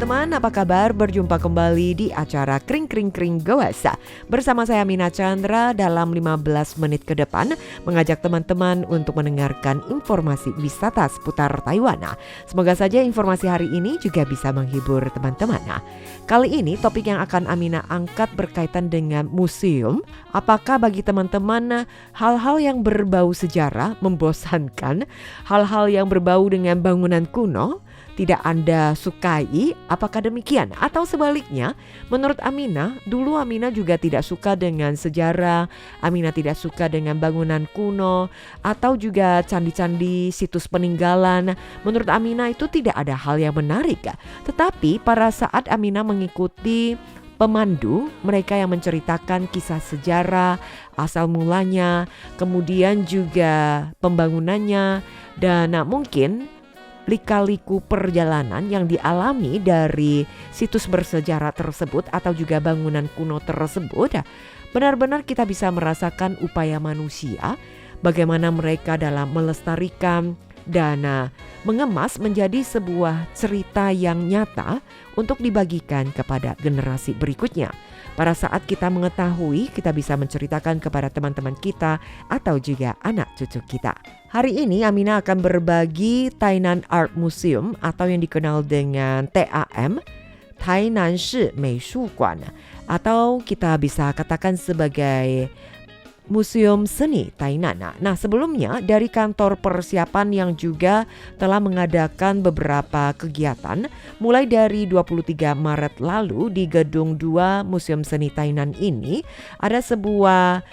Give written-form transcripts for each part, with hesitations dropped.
teman-teman, apa kabar? Berjumpa kembali di acara Kring Kring Kring Goasa. Bersama saya Mina Chandra dalam 15 menit ke depan mengajak teman-teman untuk mendengarkan informasi wisata seputar Taiwan. Semoga saja informasi hari ini juga bisa menghibur teman-teman. Kali ini topik yang akan Amina angkat berkaitan dengan museum. Apakah bagi teman-teman hal-hal yang berbau sejarah membosankan? Hal-hal yang berbau dengan bangunan kuno tidak Anda sukai? Apakah demikian? Atau sebaliknya, menurut Amina, dulu Amina juga tidak suka dengan sejarah, Amina tidak suka dengan bangunan kuno, atau juga candi-candi, situs peninggalan. Menurut Amina itu tidak ada hal yang menarik. Tetapi pada saat Amina mengikuti pemandu, mereka yang menceritakan kisah sejarah, asal mulanya, kemudian juga pembangunannya, dan mungkin lika-liku perjalanan yang dialami dari situs bersejarah tersebut atau juga bangunan kuno tersebut, benar-benar kita bisa merasakan upaya manusia, bagaimana mereka dalam melestarikan dan mengemas menjadi sebuah cerita yang nyata untuk dibagikan kepada generasi berikutnya. Pada saat kita mengetahui, kita bisa menceritakan kepada teman-teman kita atau juga anak cucu kita. Hari ini Amina akan berbagi Tainan Art Museum atau yang dikenal dengan TAM, Tainan Shi Meishuguan, atau kita bisa katakan sebagai Museum Seni Tainan. Nah, sebelumnya dari kantor persiapan yang juga telah mengadakan beberapa kegiatan mulai dari 23 Maret lalu di Gedung 2 Museum Seni Tainan ini ada sebuah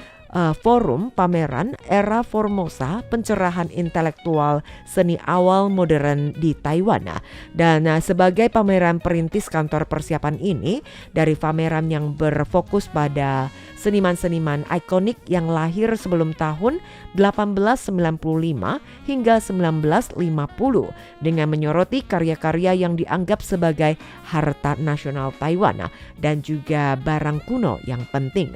forum pameran era Formosa pencerahan intelektual seni awal modern di Taiwan. Dan sebagai pameran perintis kantor persiapan ini, dari pameran yang berfokus pada seniman-seniman ikonik yang lahir sebelum tahun 1895 hingga 1950 dengan menyoroti karya-karya yang dianggap sebagai harta nasional Taiwan dan juga barang kuno yang penting.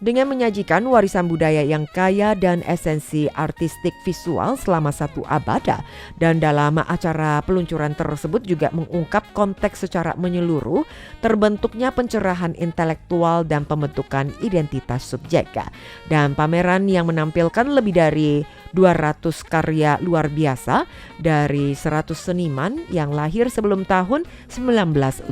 Dengan menyajikan warisan budaya yang kaya dan esensi artistik visual selama 1 abad, dan dalam acara peluncuran tersebut juga mengungkap konteks secara menyeluruh terbentuknya pencerahan intelektual dan pembentukan identitas subjek. Dan pameran yang menampilkan lebih dari 200 karya luar biasa dari 100 seniman yang lahir sebelum tahun 1950.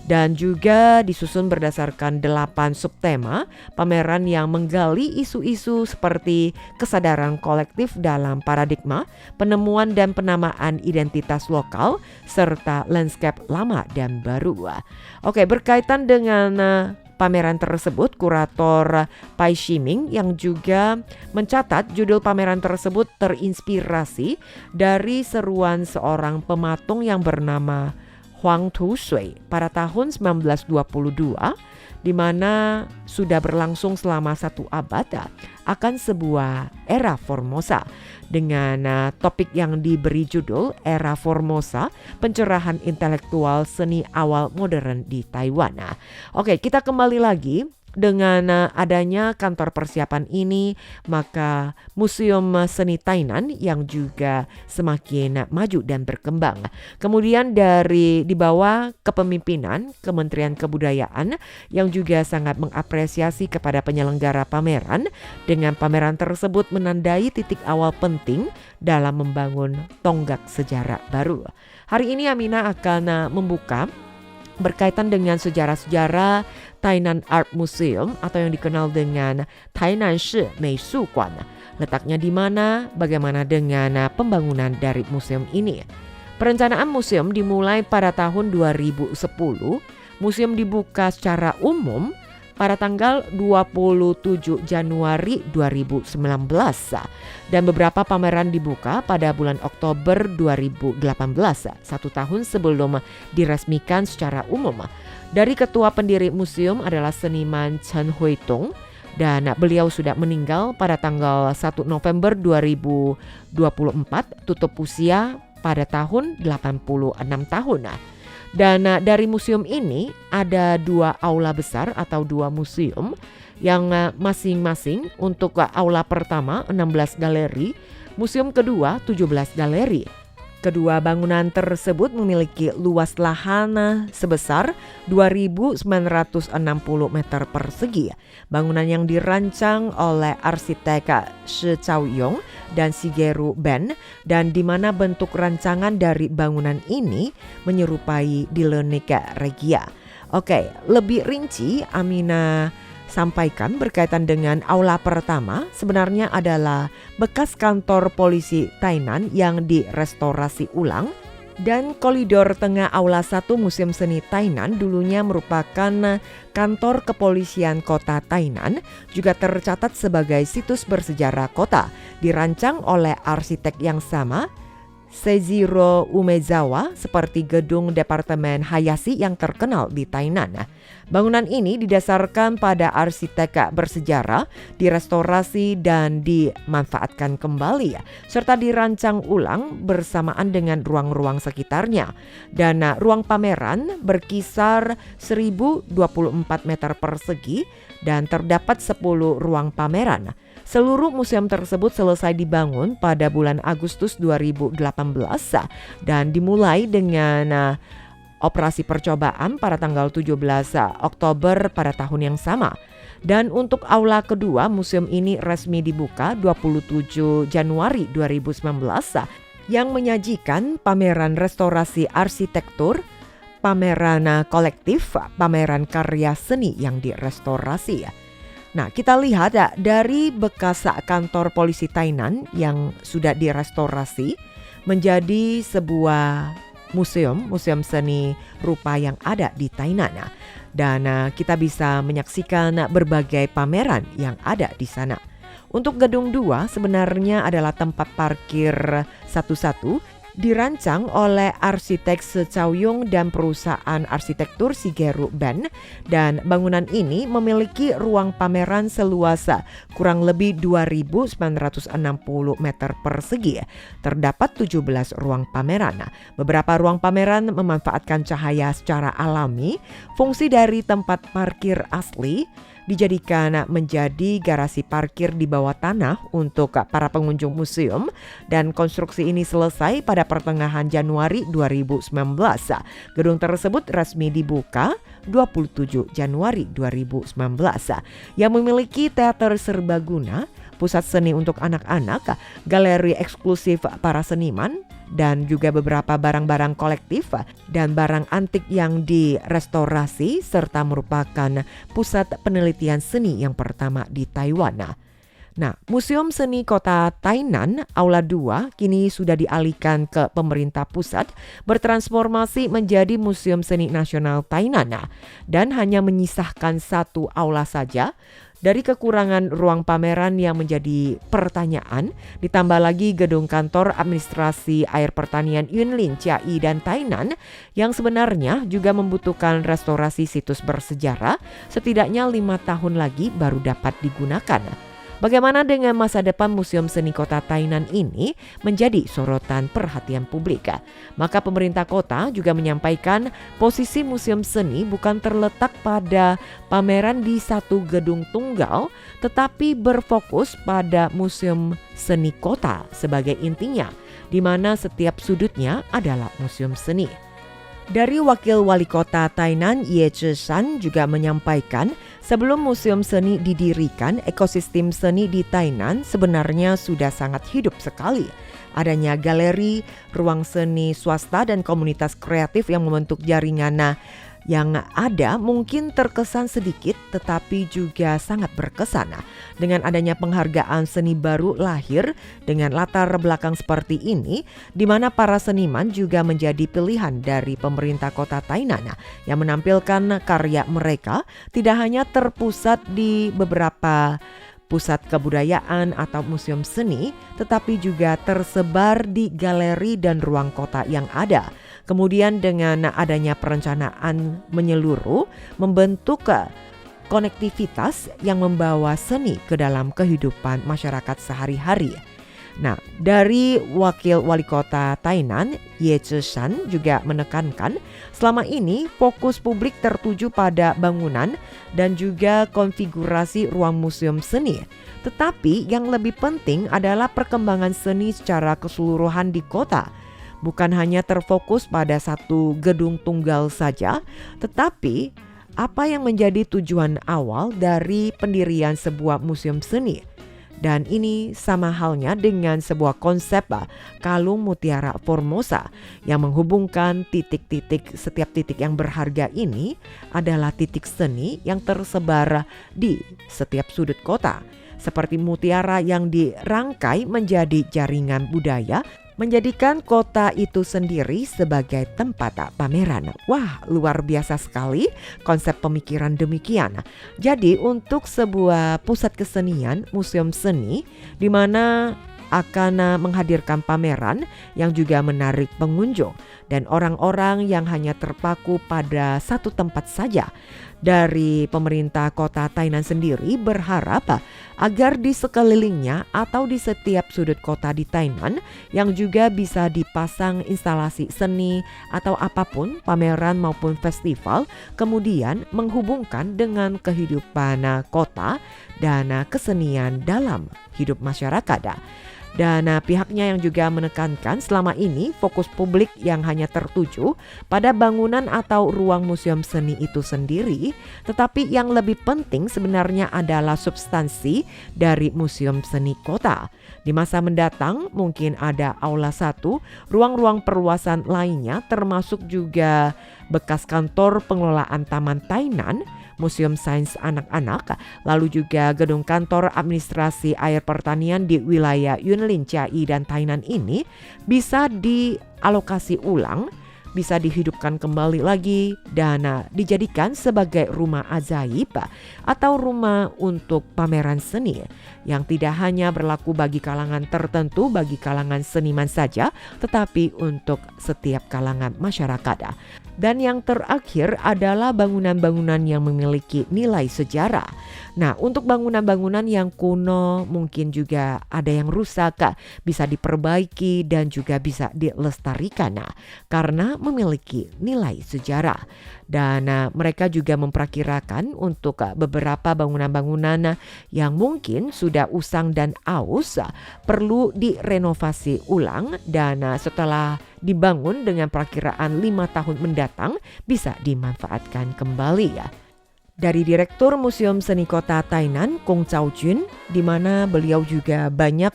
Dan juga disusun berdasarkan 8 subtema pameran yang menggali isu-isu seperti kesadaran kolektif dalam paradigma, penemuan dan penamaan identitas lokal, serta landscape lama dan baru. Oke, berkaitan dengan pameran tersebut, kurator Pai Shiming yang juga mencatat judul pameran tersebut terinspirasi dari seruan seorang pematung yang bernama Huang Tusui pada tahun 1922, di mana sudah berlangsung selama 1 abad akan sebuah era Formosa dengan topik yang diberi judul Era Formosa, Pencerahan Intelektual Seni Awal Modern di Taiwan. Oke, kita kembali lagi. Dengan adanya kantor persiapan ini, maka Museum Seni Tainan yang juga semakin maju dan berkembang. Kemudian di bawah kepemimpinan Kementerian Kebudayaan yang juga sangat mengapresiasi kepada penyelenggara pameran, dengan pameran tersebut menandai titik awal penting dalam membangun tonggak sejarah baru. Hari ini Amina akan membuka berkaitan dengan sejarah-sejarah Tainan Art Museum atau yang dikenal dengan Tainan Shi Meishuguan. Letaknya di mana, bagaimana dengan pembangunan dari museum ini. Perencanaan museum dimulai pada tahun 2010. Museum dibuka secara umum pada tanggal 27 Januari 2019 dan beberapa pameran dibuka pada bulan Oktober 2018, 1 tahun sebelum diresmikan secara umum. Dari ketua pendiri museum adalah seniman Chen Huitung, dan beliau sudah meninggal pada tanggal 1 November 2024, tutup usia pada tahun 86 tahun. Dan dari museum ini ada 2 aula besar atau 2 museum yang masing-masing untuk aula pertama 16 galeri, museum kedua 17 galeri. Kedua bangunan tersebut memiliki luas lahan sebesar 2.960 meter persegi. Bangunan yang dirancang oleh arsitek Shi Chaoyong dan Shigeru Ben, dan di mana bentuk rancangan dari bangunan ini menyerupai di Lenik Regia. Oke, lebih rinci Amina sampaikan berkaitan dengan aula pertama sebenarnya adalah bekas kantor polisi Tainan yang direstorasi ulang, dan koridor tengah aula 1 Museum Seni Tainan dulunya merupakan kantor kepolisian kota Tainan, juga tercatat sebagai situs bersejarah kota, dirancang oleh arsitek yang sama, Seijiro Umezawa, seperti gedung departemen Hayashi yang terkenal di Tainan. Bangunan ini didasarkan pada arsitek bersejarah, direstorasi dan dimanfaatkan kembali, serta dirancang ulang bersamaan dengan ruang-ruang sekitarnya. Dan ruang pameran berkisar 1024 meter persegi dan terdapat 10 ruang pameran. Seluruh museum tersebut selesai dibangun pada bulan Agustus 2018 dan dimulai dengan operasi percobaan pada tanggal 17 Oktober pada tahun yang sama. Dan untuk aula kedua, museum ini resmi dibuka 27 Januari 2019 yang menyajikan pameran restorasi arsitektur, pameran kolektif, pameran karya seni yang direstorasi. Nah, kita lihat dari bekas kantor polisi Tainan yang sudah direstorasi menjadi sebuah museum seni rupa yang ada di Tainan. Dan kita bisa menyaksikan berbagai pameran yang ada di sana. Untuk gedung 2 sebenarnya adalah tempat parkir satu-satu, dirancang oleh arsitek Shi Chaoyong dan perusahaan arsitektur Shigeru Ben, dan bangunan ini memiliki ruang pameran seluas kurang lebih 2.960 meter persegi. Terdapat 17 ruang pameran. Beberapa ruang pameran memanfaatkan cahaya secara alami. Fungsi dari tempat parkir asli dijadikan menjadi garasi parkir di bawah tanah untuk para pengunjung museum, dan konstruksi ini selesai pada pertengahan Januari 2019. Gedung tersebut resmi dibuka 27 Januari 2019 yang memiliki teater serbaguna, pusat seni untuk anak-anak, galeri eksklusif para seniman, dan juga beberapa barang-barang kolektif dan barang antik yang direstorasi, serta merupakan pusat penelitian seni yang pertama di Taiwan. Nah, Museum Seni Kota Tainan Aula 2 kini sudah dialihkan ke pemerintah pusat, bertransformasi menjadi Museum Seni Nasional Tainan, dan hanya menyisahkan satu aula saja. Dari kekurangan ruang pameran yang menjadi pertanyaan, ditambah lagi gedung kantor administrasi air pertanian Yunlin, Chiayi, dan Tainan yang sebenarnya juga membutuhkan restorasi situs bersejarah, setidaknya 5 tahun lagi baru dapat digunakan. Bagaimana dengan masa depan Museum Seni Kota Tainan ini menjadi sorotan perhatian publik. Maka pemerintah kota juga menyampaikan posisi museum seni bukan terletak pada pameran di satu gedung tunggal, tetapi berfokus pada museum seni kota sebagai intinya, di mana setiap sudutnya adalah museum seni. Dari Wakil Wali Kota Tainan, Ye Zhishan, juga menyampaikan sebelum museum seni didirikan, ekosistem seni di Tainan sebenarnya sudah sangat hidup sekali. Adanya galeri, ruang seni swasta, dan komunitas kreatif yang membentuk jaringan yang ada mungkin terkesan sedikit tetapi juga sangat berkesan. Dengan adanya penghargaan seni baru lahir dengan latar belakang seperti ini, di mana para seniman juga menjadi pilihan dari pemerintah kota Tainan yang menampilkan karya mereka tidak hanya terpusat di beberapa pusat kebudayaan atau museum seni, tetapi juga tersebar di galeri dan ruang kota yang ada. Kemudian dengan adanya perencanaan menyeluruh, membentuk konektivitas yang membawa seni ke dalam kehidupan masyarakat sehari-hari. Nah, dari Wakil Wali Kota Tainan, Ye Zhishan, juga menekankan selama ini fokus publik tertuju pada bangunan dan juga konfigurasi ruang museum seni. Tetapi yang lebih penting adalah perkembangan seni secara keseluruhan di kota. bukan hanya terfokus pada satu gedung tunggal saja, tetapi apa yang menjadi tujuan awal dari pendirian sebuah museum seni. Dan ini sama halnya dengan sebuah konsep kalung mutiara Formosa yang menghubungkan setiap titik yang berharga ini adalah titik seni yang tersebar di setiap sudut kota. Seperti mutiara yang dirangkai menjadi jaringan budaya, menjadikan kota itu sendiri sebagai tempat pameran. Wah, luar biasa sekali konsep pemikiran demikian. Jadi untuk sebuah pusat kesenian, museum seni, di mana akan menghadirkan pameran yang juga menarik pengunjung dan orang-orang yang hanya terpaku pada satu tempat saja. Dari pemerintah kota Tainan sendiri berharap agar di sekelilingnya atau di setiap sudut kota di Tainan yang juga bisa dipasang instalasi seni atau apapun, pameran maupun festival, kemudian menghubungkan dengan kehidupan kota dan kesenian dalam hidup masyarakat. Dan pihaknya yang juga menekankan selama ini fokus publik yang hanya tertuju pada bangunan atau ruang museum seni itu sendiri, tetapi yang lebih penting sebenarnya adalah substansi dari museum seni kota. Di masa mendatang mungkin ada aula 1, ruang-ruang perluasan lainnya termasuk juga bekas kantor pengelolaan Taman Tainan, Museum Sains Anak-anak, lalu juga gedung kantor administrasi air pertanian di wilayah Yunlin, Chiayi dan Tainan ini bisa dialokasi ulang, bisa dihidupkan kembali lagi dan dijadikan sebagai rumah ajaib atau rumah untuk pameran seni yang tidak hanya berlaku bagi kalangan tertentu, bagi kalangan seniman saja, tetapi untuk setiap kalangan masyarakat. Dan yang terakhir adalah bangunan-bangunan yang memiliki nilai sejarah. Nah, untuk bangunan-bangunan yang kuno mungkin juga ada yang rusak, bisa diperbaiki dan juga bisa dilestarikan karena memiliki nilai sejarah. Dan mereka juga memperkirakan untuk beberapa bangunan-bangunan yang mungkin sudah usang dan aus perlu direnovasi ulang dan setelah dibangun dengan perkiraan 5 tahun mendatang bisa dimanfaatkan kembali ya. Dari Direktur Museum Seni Kota Tainan, Kong Cao-jun, di mana beliau juga banyak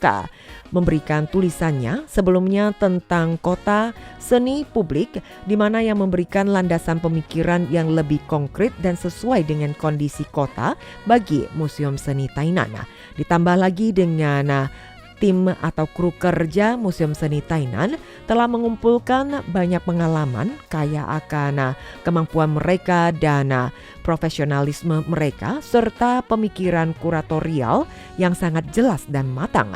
memberikan tulisannya sebelumnya tentang kota seni publik, di mana yang memberikan landasan pemikiran yang lebih konkret dan sesuai dengan kondisi kota bagi Museum Seni Tainan. Ditambah lagi dengan tim atau kru kerja Museum Seni Tainan telah mengumpulkan banyak pengalaman kaya akan kemampuan mereka dan profesionalisme mereka serta pemikiran kuratorial yang sangat jelas dan matang.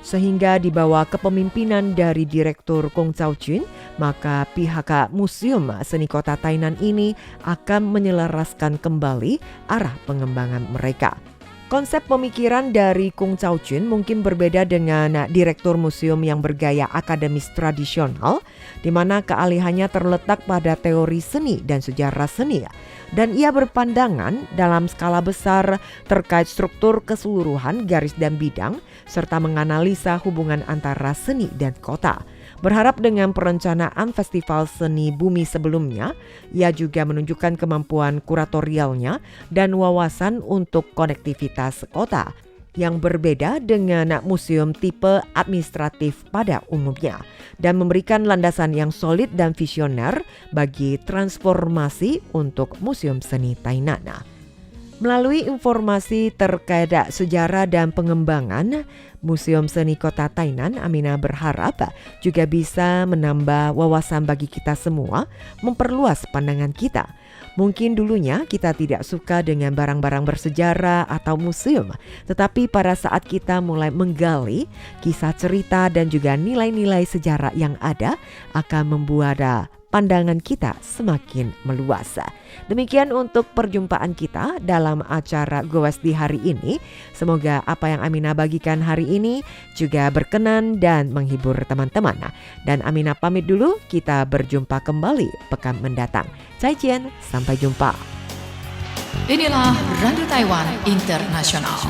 Sehingga di bawah kepemimpinan dari Direktur Kong Cao-jun, maka pihak Museum Seni Kota Tainan ini akan menyelaraskan kembali arah pengembangan mereka. Konsep pemikiran dari Kong Cao-jun mungkin berbeda dengan Direktur museum yang bergaya akademis tradisional, di mana keahliannya terletak pada teori seni dan sejarah seni. Dan ia berpandangan dalam skala besar terkait struktur keseluruhan garis dan bidang, serta menganalisa hubungan antara seni dan kota. Berharap dengan perencanaan festival seni bumi sebelumnya, ia juga menunjukkan kemampuan kuratorialnya dan wawasan untuk konektivitas kota yang berbeda dengan museum tipe administratif pada umumnya dan memberikan landasan yang solid dan visioner bagi transformasi untuk Museum Seni Tainan. Melalui informasi terkait sejarah dan pengembangan Museum Seni Kota Tainan, Amina berharap juga bisa menambah wawasan bagi kita semua, memperluas pandangan kita. Mungkin dulunya kita tidak suka dengan barang-barang bersejarah atau museum, tetapi pada saat kita mulai menggali kisah cerita dan juga nilai-nilai sejarah yang ada akan membuat pandangan kita semakin meluas. Demikian untuk perjumpaan kita dalam acara Goes di hari ini. Semoga apa yang Amina bagikan hari ini juga berkenan dan menghibur teman-teman. Dan Amina pamit dulu, kita berjumpa kembali pekan mendatang. Zaijian, sampai jumpa. Inilah Radio Taiwan Internasional.